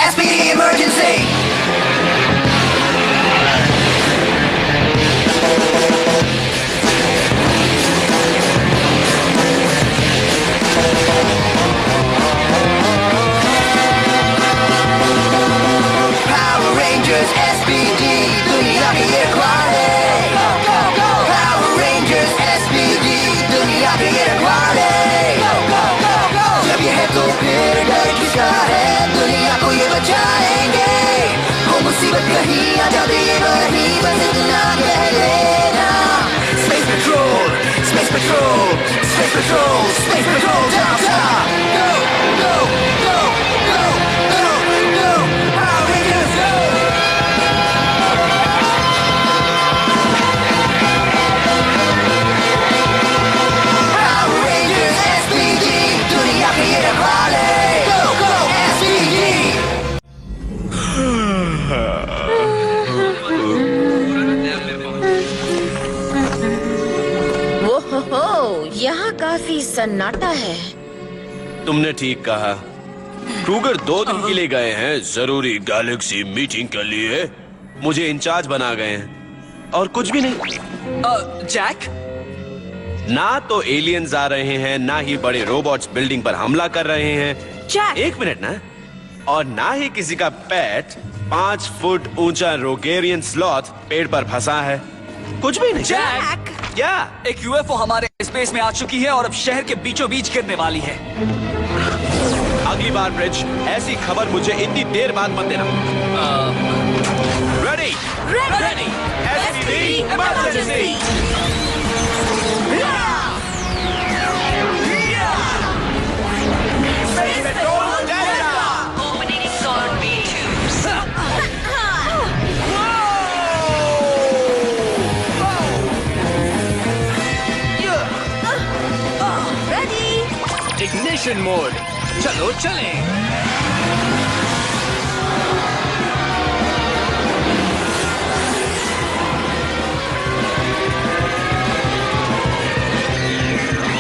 SPD emergency! Power Rangers SPD, दुनिया की ये रखवाले। Power Rangers SPD, दुनिया की ये रखवाले। जब ये है तो फिर डर किसका है, दुनिया को ये बचाएंगे। हो मुसीबत कहीं आ जाती है वहीं, बस इतना कह लेना। Space Patrol, Space Patrol, Space Patrol, Space Patrol, down, down. Go, go, go, go, go, go. Power Rangers, go! Power Rangers SPD, दुनिया के ये रखवाले। Go, go, SPD! ओहो, यहाँ काफी सन्नाटा है। तुमने ठीक कहा। क्रूगर 2 दिन के लिए गए हैं जरूरी गैलेक्सी मीटिंग के लिए। मुझे इंचार्ज बना गए हैं और कुछ भी नहीं। जैक, ना तो एलियंस आ रहे हैं, ना ही बड़े रोबोट्स बिल्डिंग पर हमला कर रहे हैं। जैक! एक मिनट ना। और ना ही किसी का पेट 5 फुट ऊंचा रोगेरियन स्लॉथ पेड़ पर फंसा है। कुछ भी नहीं। जैक! क्या? एक यूएफओ हमारे स्पेस में आ चुकी है और अब शहर के बीचों बीच गिरने वाली है। अगली बार ब्रिज ऐसी खबर मुझे इतनी देर बाद मत देना। Ready ready SPD emergency. Space Patrol Delta! Opening sword B2. Ignition mode, चलो चलें।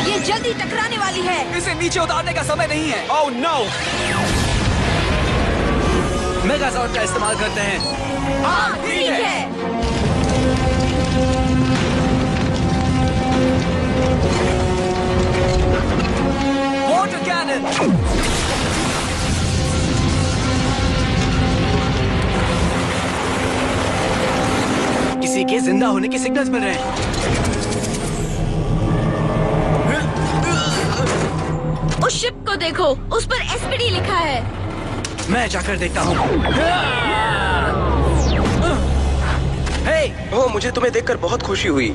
ये जल्दी टकराने वाली है। इसे नीचे उतारने का समय नहीं है। Oh no! मेगाजॉर्ड का इस्तेमाल करते हैं। हाँ, ठीक है। Water cannon. किसी के जिंदा होने के सिग्नल्स मिल रहे हैं। उस शिप को देखो, उस पर SPD लिखा है। मैं जाकर देखता हूँ। हे, ओह, मुझे तुम्हें देखकर बहुत खुशी हुई।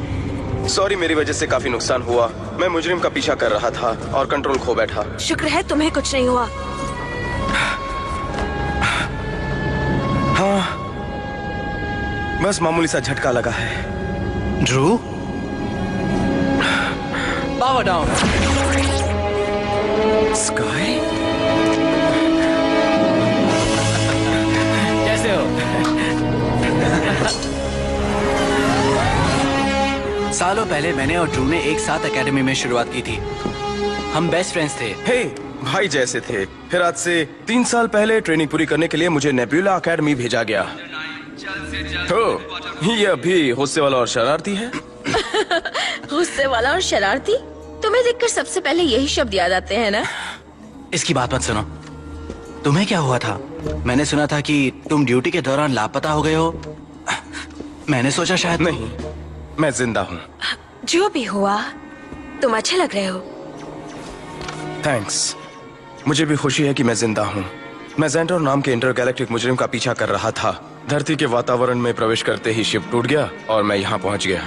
सॉरी, मेरी वजह से काफी नुकसान हुआ। मैं मुजरिम का पीछा कर रहा था और कंट्रोल खो बैठा। शुक्र है तुम्हें कुछ नहीं हुआ। हाँ, बस मामूली सा झटका लगा है। Drew, power down. स्काई, कैसे हो? सालों पहले मैंने और ड्रू ने एक साथ एकेडमी में शुरुआत की थी। हम बेस्ट फ्रेंड्स थे। हे, भाई जैसे थे। फिर आज से 3 साल पहले ट्रेनिंग पूरी करने के लिए मुझे नेब्यूला एकेडमी भेजा गया। तो ये अभी गुस्से वाला और शरारती है। गुस्से वाला और शरारती? तुम्हें देखकर सबसे पहले यही शब्द याद आते हैं ना? इसकी बात मत सुनो। तुम्हें क्या हुआ था? मैंने सुना था कि तुम ड्यूटी के दौरान लापता हो गए हो। मैंने सोचा शायद। नहीं, मैं जिंदा हूँ। जो भी हुआ, तुम अच्छे लग रहे हो। थैंक्स। मुझे भी खुशी है कि मैं जिंदा हूँ। मैं ज़ेंटौर नाम के इंटरगैलेक्टिक मुजरिम का पीछा कर रहा था। धरती के वातावरण में प्रवेश करते ही शिप टूट गया और मैं यहाँ पहुँच गया।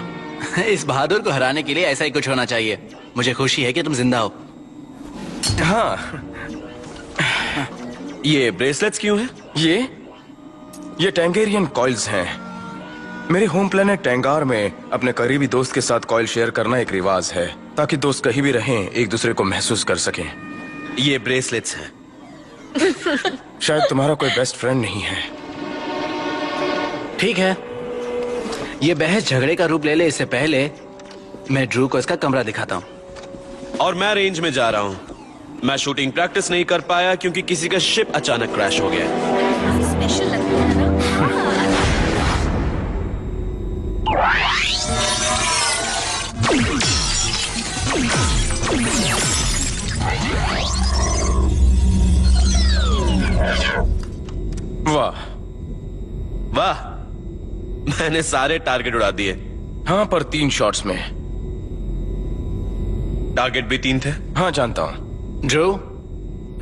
इस बहादुर को हराने के लिए ऐसा ही कुछ होना चाहिए। मुझे खुशी है कि तुम जिंदा हो। हाँ, ये ब्रेसलेट्स क्यों हैं? ये टैंगेरियन कॉइल्स हैं। मेरे होम प्लेनेट टैंगार में अपने करीबी दोस्त के साथ कॉइल शेयर करना एक रिवाज है, ताकि दोस्त कहीं भी रहें एक दूसरे को महसूस कर सकें। ये ब्रेसलेट्स हैं। शायद तुम्हारा कोई बेस्ट फ्रेंड नहीं है। ठीक है, ये बहस झगड़े का रूप ले ले इससे पहले मैं ड्रू को इसका कमरा दिखाता हूँ। और मैं रेंज में जा रहा हूँ। मैं शूटिंग प्रैक्टिस नहीं कर पाया क्योंकि किसी का शिप अचानक क्रैश हो गया। स्पेशल लगता है ना। वाह, वाह, मैंने सारे टारगेट उड़ा दिए। हाँ पर 3 शॉट्स में। टारगेट भी 3 थे। हाँ जानता हूँ। Drew,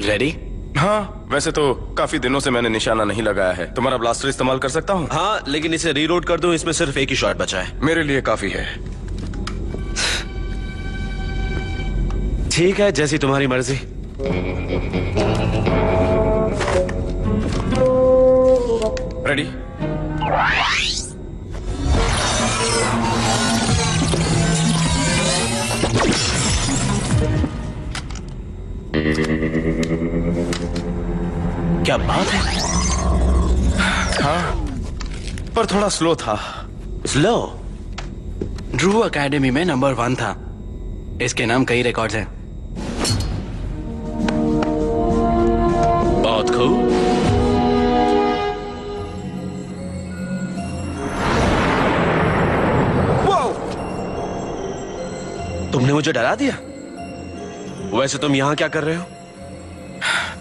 ready? हाँ वैसे तो काफी दिनों से मैंने निशाना नहीं लगाया है। तुम्हारा ब्लास्टर इस्तेमाल कर सकता हूँ? हाँ, लेकिन इसे रीलोड कर दूं, इसमें सिर्फ एक ही शॉट बचा है। मेरे लिए काफी है। ठीक है, जैसी तुम्हारी मर्जी। रेडी? क्या बात है? हाँ पर थोड़ा स्लो था। स्लो? ड्रू एकेडमी में नंबर 1 था। इसके नाम कई रिकॉर्ड्स हैं। बहुत खूब। तुमने मुझे डरा दिया। वैसे तुम यहाँ क्या कर रहे हो?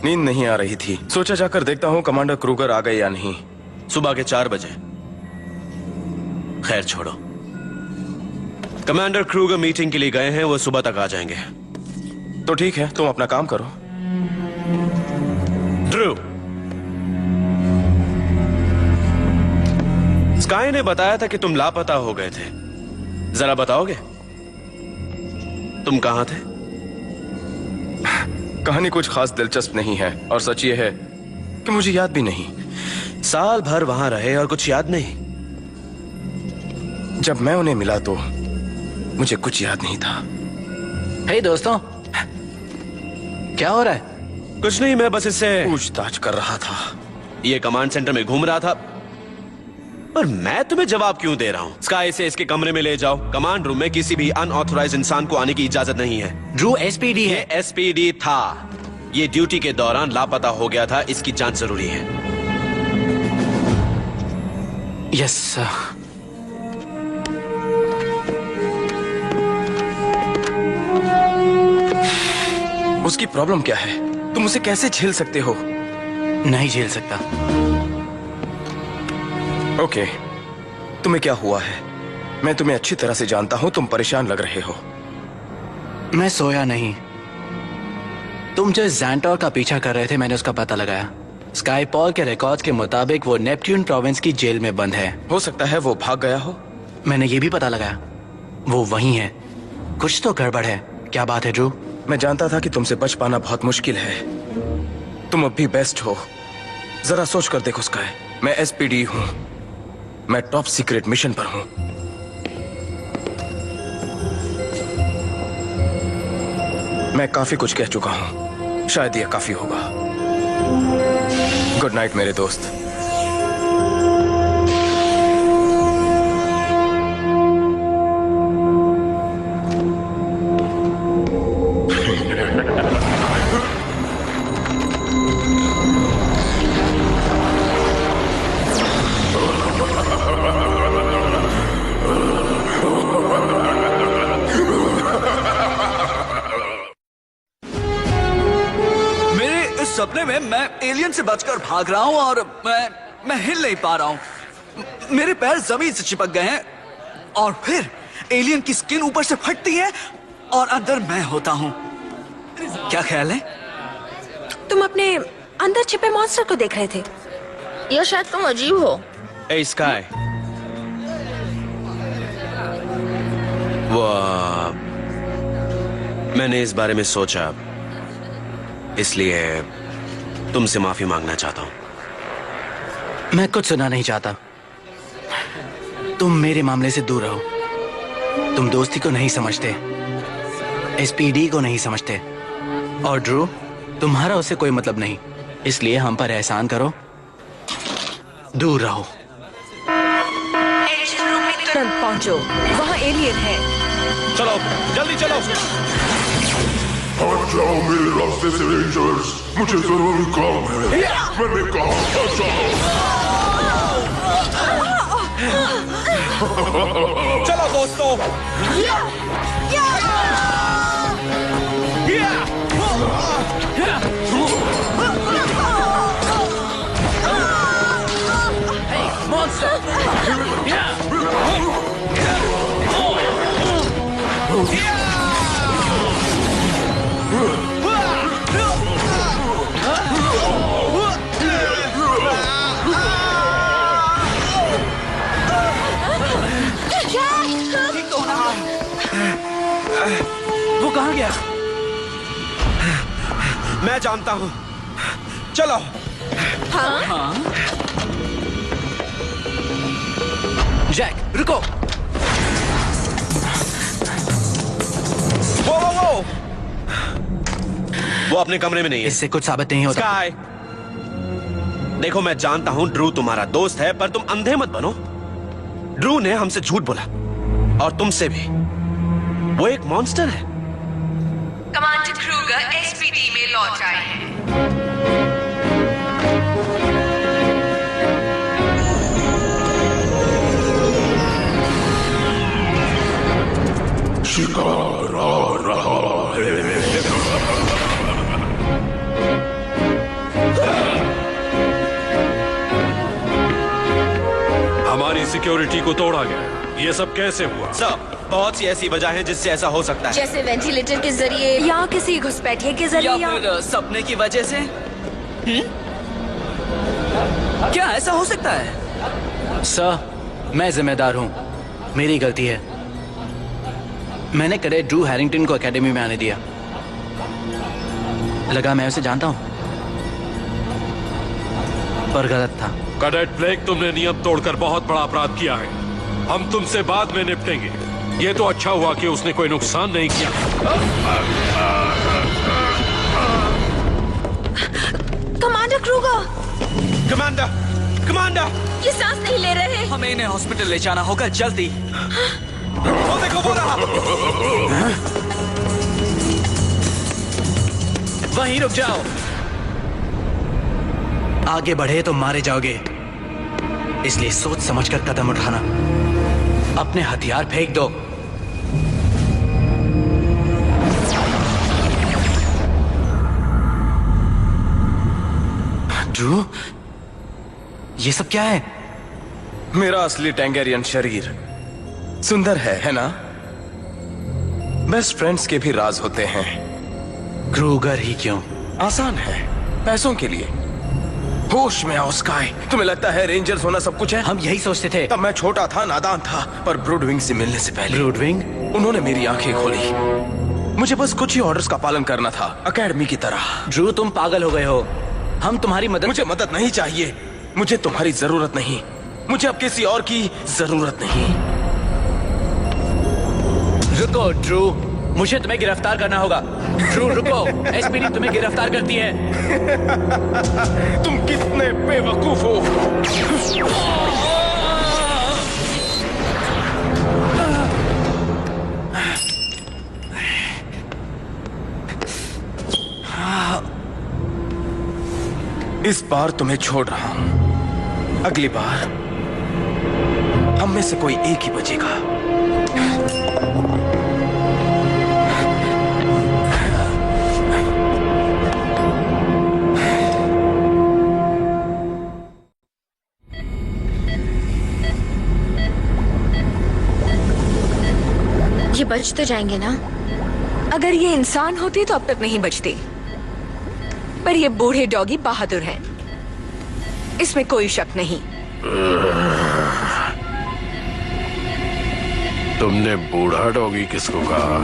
नींद नहीं आ रही थी, सोचा जाकर देखता हूँ कमांडर क्रूगर आ गए या नहीं। सुबह के 4 बजे। खैर छोड़ो, कमांडर क्रूगर मीटिंग के लिए गए हैं, वो सुबह तक आ जाएंगे। तो ठीक है, तुम अपना काम करो। ड्रू, स्काई ने बताया था कि तुम लापता हो गए थे। जरा बताओगे तुम कहां थे? कहानी कुछ खास दिलचस्प नहीं है और सच ये है कि मुझे याद भी नहीं। साल भर वहां रहे और कुछ याद नहीं? जब मैं उन्हें मिला तो मुझे कुछ याद नहीं था। हे दोस्तों, क्या हो रहा है? कुछ नहीं, मैं बस इससे पूछताछ कर रहा था। ये कमांड सेंटर में घूम रहा था। पर मैं तुम्हें जवाब क्यों दे रहा हूं? स्काई से इसके कमरे में ले जाओ। कमांड रूम में किसी भी अनऑथराइज्ड इंसान को आने की इजाजत नहीं है। ड्रू एसपीडी ये है। एसपीडी था। ये ड्यूटी के दौरान लापता हो गया था, इसकी जांच जरूरी है। Yes sir. उसकी प्रॉब्लम क्या है? तुम उसे कैसे झेल सकते हो? नहीं झेल सकता। ओके, तुम्हें क्या हुआ है? मैं तुम्हें अच्छी तरह से जानता हूं, तुम परेशान लग रहे हो। मैं सोया नहीं। तुम जो ज़ैंटोर का पीछा कर रहे थे, मैंने उसका पता लगाया। स्काई पॉल के रिकॉर्ड्स के मुताबिक वो नेपट्यून प्रोविंस की जेल में बंद है। हो सकता है वो भाग गया हो। मैंने ये भी पता लगाया, वो वहीं है। कुछ तो गड़बड़ है। क्या बात है ड्रू? मैं जानता था कि तुमसे बच पाना बहुत मुश्किल है। तुम अब भी बेस्ट हो। जरा सोच कर देखो स्काई, मैं एसपीडी हूं। मैं टॉप सीक्रेट मिशन पर हूं। मैं काफी कुछ कह चुका हूं, शायद यह काफी होगा। गुड नाइट मेरे दोस्त। सपने में मैं एलियन से बचकर भाग रहा हूँ और मैं हिल नहीं पा रहा हूँ। मेरे पैर जमीन से चिपक गए हैं और फिर एलियन की स्किन ऊपर से फटती है और अंदर मैं होता हूँ। क्या ख्याल है? तुम अपने अंदर छिपे मॉन्स्टर को देख रहे थे, या शायद तुम अजीब हो। ए स्काई, वो मैंने इस बारे में सोचा, इसलिए तुमसे माफी मांगना चाहता हूं। मैं कुछ सुना नहीं चाहता। तुम मेरे मामले से दूर रहो। तुम दोस्ती को नहीं समझते, एसपीडी को नहीं समझते, और ड्रू, तुम्हारा उससे कोई मतलब नहीं। इसलिए हम पर एहसान करो, दूर रहो। एंजिन रूम में तुरंत पहुंचो, वहाँ एलियन है। चलो जल्दी चलो। हट जाओ मेरे रास्ते से रेंजर्स, मुझे जरूरी काम है। मैंने कहा हट जाओ। चलो दोस्तों, वो कहाँ गया? मैं जानता हूँ। चलो। जैक रुको। वो अपने कमरे में नहीं है। इससे कुछ साबित नहीं होता। स्काई, देखो मैं जानता हूँ ड्रू तुम्हारा दोस्त है, पर तुम अंधे मत बनो। ड्रू ने हमसे झूठ बोला और तुमसे भी। वो एक मॉन्स्टर है। कमांडर क्रूगर एसपीडी में लौट आए हैं। शिकार आ रहा है। हमारी सिक्योरिटी को तोड़ा गया। ये सब कैसे हुआ? सब बहुत सी ऐसी वजह है जिससे ऐसा हो सकता है। जैसे वेंटिलेटर के जरिए या किसी घुसपैठिए के या जरिए फिर सपने की वजह से। क्या ऐसा हो सकता है? सर, मैं जिम्मेदार हूँ, मेरी गलती है। मैंने कैडेट ड्रू हैरिंगटन को एकेडमी में आने दिया। लगा मैं उसे जानता हूँ, पर गलत था। कैडेट ब्लेक, तुमने नियम तोड़कर बहुत बड़ा अपराध किया है। हम तुमसे बाद में निपटेंगे। ये तो अच्छा हुआ कि उसने कोई नुकसान नहीं किया। कमांडर क्रूगर, कमांडर, ये सांस नहीं ले रहे। हमें इन्हें हॉस्पिटल ले जाना होगा जल्दी। वो देखो वो रहा। वहीं रुक जाओ। आगे बढ़े तो मारे जाओगे, इसलिए सोच समझकर कदम उठाना। अपने हथियार फेंक दो। ड्रू, ये सब क्या है? मेरा असली टैंगेरियन शरीर सुंदर है ना? बेस्ट फ्रेंड्स के भी राज होते हैं। क्रूगर ही क्यों? आसान है, पैसों के लिए। होश में आओ स्काई। तुम्हें लगता है रेंजर्स होना सब कुछ है? हम यही सोचते थे। तब मैं छोटा था, नादान था, पर ब्रूडविंग से मिलने से पहले ब्रूडविंग? उन्होंने मेरी आंखें खोली। मुझे बस कुछ ही ऑर्डर्स का पालन करना था, एकेडमी की तरह। ड्रू, तुम पागल हो गए हो। हम तुम्हारी मदद। मुझे मदद नहीं चाहिए, मुझे तुम्हारी जरूरत नहीं। मुझे अब किसी और की जरूरत नहीं। रुको ड्रू, मुझे तुम्हें गिरफ्तार करना होगा। ड्रू रुको, एसपीडी तुम्हें गिरफ्तार करती है। तुम कितने बेवकूफ हो। इस बार तुम्हें छोड़ रहा हूं, अगली बार हम में से कोई एक ही बचेगा। ये बच तो जाएंगे ना? अगर ये इंसान होते तो अब तक नहीं बचते, पर ये बूढ़े डॉगी बहादुर हैं, इसमें कोई शक नहीं। तुमने बूढ़ा डॉगी किसको कहा?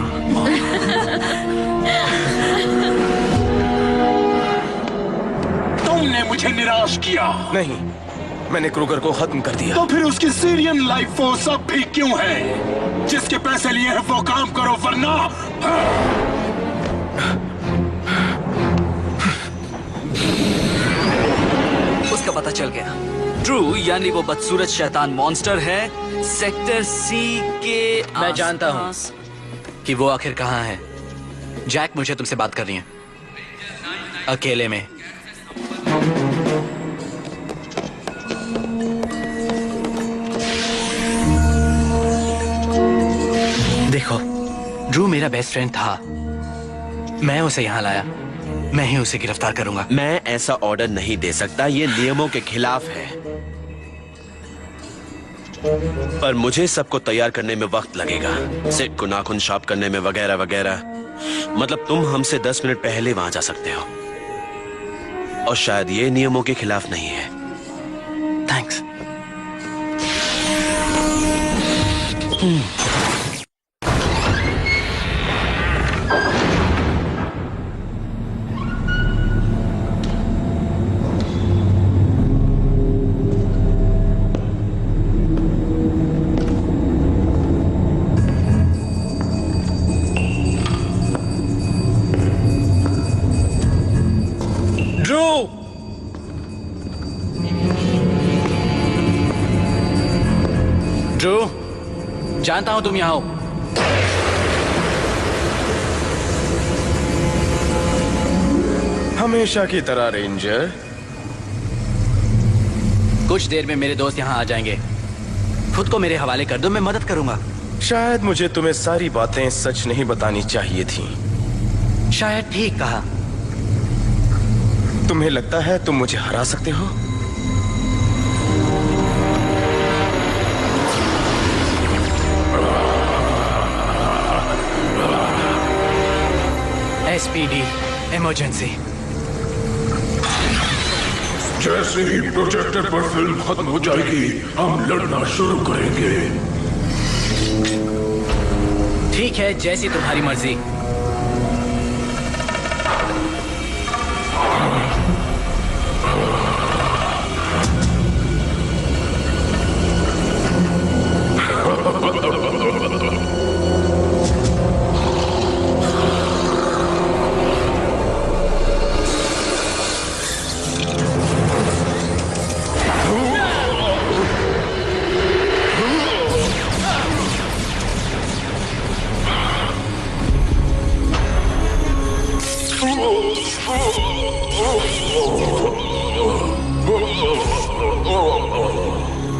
तुमने मुझे निराश किया। नहीं, मैंने क्रूगर को खत्म कर दिया। तो फिर उसकी सीरियन लाइफ फोर्स अब भी क्यों है? जिसके पैसे लिए हैं वो काम करो, वरना उसका पता चल गया। ट्रू, यानी वो बदसूरत शैतान मॉन्स्टर है सेक्टर सी के मैं जानता हूँ कि वो आखिर कहाँ है। जैक, मुझे तुमसे बात करनी है, अकेले में। देखो, ड्रू मेरा बेस्ट फ्रेंड था, मैं उसे यहाँ लाया, मैं ही उसे गिरफ्तार करूंगा। मैं ऐसा ऑर्डर नहीं दे सकता, ये नियमों के खिलाफ है। पर मुझे सबको तैयार करने में वक्त लगेगा, सिट को नाखून शार्प करने में वगैरह वगैरह। मतलब तुम हमसे 10 मिनट पहले वहां जा सकते हो, और शायद ये नियमों के खिलाफ नहीं है। थैंक्स। ड्रू, जानता हूं तुम यहां हो। हमेशा की तरह रेंजर। कुछ देर में मेरे दोस्त यहां आ जाएंगे, खुद को मेरे हवाले कर दो, मैं मदद करूंगा। शायद मुझे तुम्हें सारी बातें सच नहीं बतानी चाहिए थी। शायद ठीक कहा। तुम्हें लगता है तुम मुझे हरा सकते हो? SPD emergency. जैसे ही प्रोजेक्टर पर फिल्म खत्म हो जाएगी, हम लड़ना शुरू करेंगे। ठीक है, जैसी तुम्हारी मर्जी।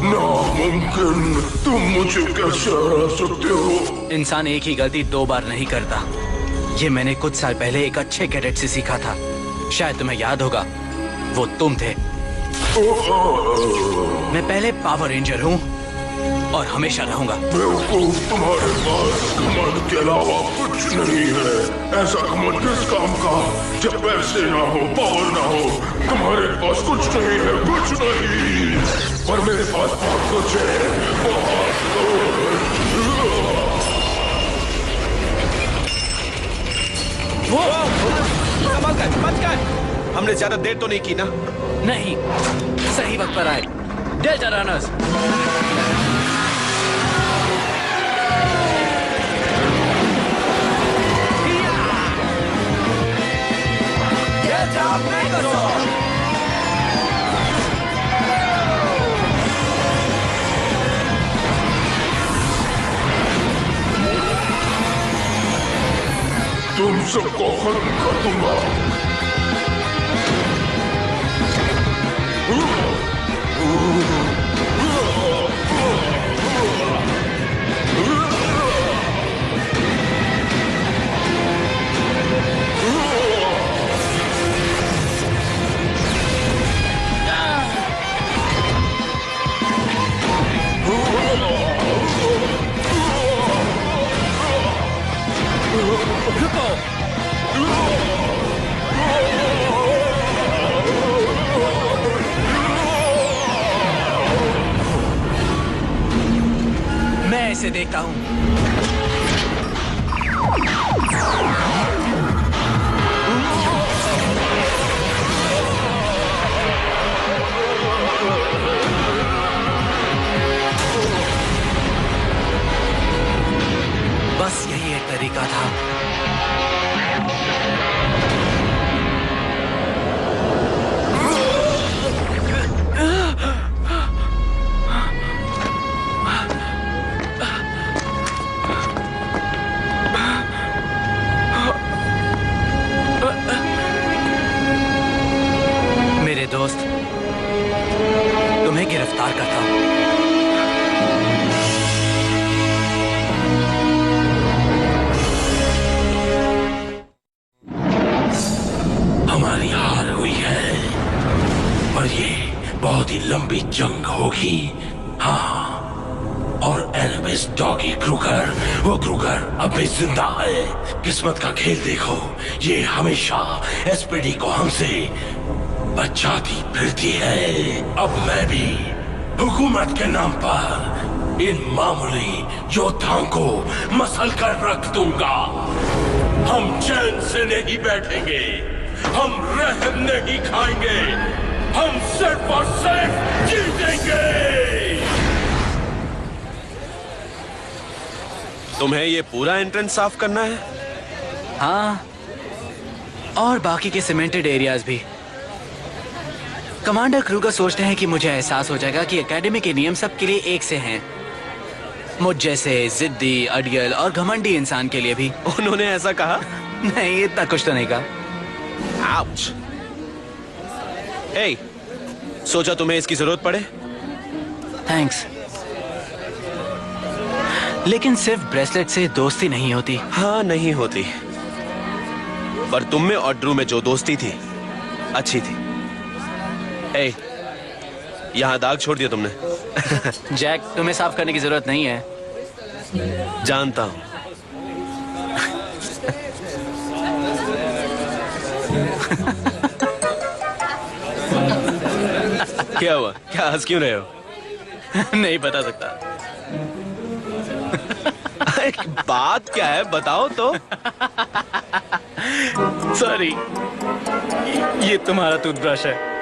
नामुमकिन, तुम मुझे कैसे हरा सकते हो? इंसान एक ही गलती 2 बार नहीं करता। ये मैंने कुछ साल पहले एक अच्छे कैडेट से सीखा था, शायद तुम्हें याद होगा, वो तुम थे। मैं पहले पावर रेंजर हूँ और हमेशा रहूंगा। बेवकूफ, तुम्हारे पास घमंड के अलावा कुछ नहीं है। ऐसा घमंड किस काम का, जब पैसे ना हो, पावर ना हो, तुम्हारे पास कुछ नहीं है, कुछ नहीं। पर मेरे पास बहुत कुछ है, बहुत कुछ। संभाल कर, बच कर। हमने ज्यादा देर तो नहीं की ना? नहीं, सही वक्त पर आए। Delta runners. तुम सबको खत्म कर दूंगा। मैं इसे देखता हूं। बस यही एक तरीका था। दोस्त, तुम्हें गिरफ्तार करता हूं। हमारी हार हुई है और ये बहुत ही लंबी जंग होगी। हाँ, और एलविस डॉगी क्रूगर, वो क्रूगर अब भी जिंदा है। किस्मत का खेल देखो, ये हमेशा एसपीडी को हमसे बचाती फिरती है। अब मैं भी हुकूमत के नाम पर इन मामूली योद्धाओं को मसल कर रख दूंगा। हम चैन से नहीं बैठेंगे, हम रहम नहीं खाएंगे, हम सिर्फ और सिर्फ जीतेंगे। तुम्हें ये पूरा एंट्रेंस साफ करना है? हाँ, और बाकी के सीमेंटेड एरियाज भी। कमांडर क्रूगर सोचते हैं कि मुझे एहसास हो जाएगा कि एकेडमी के नियम सबके लिए एक से हैं, मुझ जैसे जिद्दी, अड़ियल और घमंडी इंसान के लिए भी। उन्होंने ऐसा कहा? नहीं, इतना कुछ तो नहीं कहा। आउच। हे, सोचा तुम्हें इसकी जरूरत पड़े? थैंक्स, लेकिन सिर्फ ब्रेसलेट से दोस्ती नहीं होती। हाँ, नहीं होती, पर तुम में और ड्रू में जो दोस्ती थी अच्छी थी। हे, यहाँ दाग छोड़ दिया तुमने। जैक, तुम्हें साफ करने की जरूरत नहीं है। जानता हूं। क्या हुआ? क्या हंस क्यों रहे हो? नहीं बता सकता। एक बात क्या है, बताओ तो। सॉरी, ये तुम्हारा टूथब्रश है।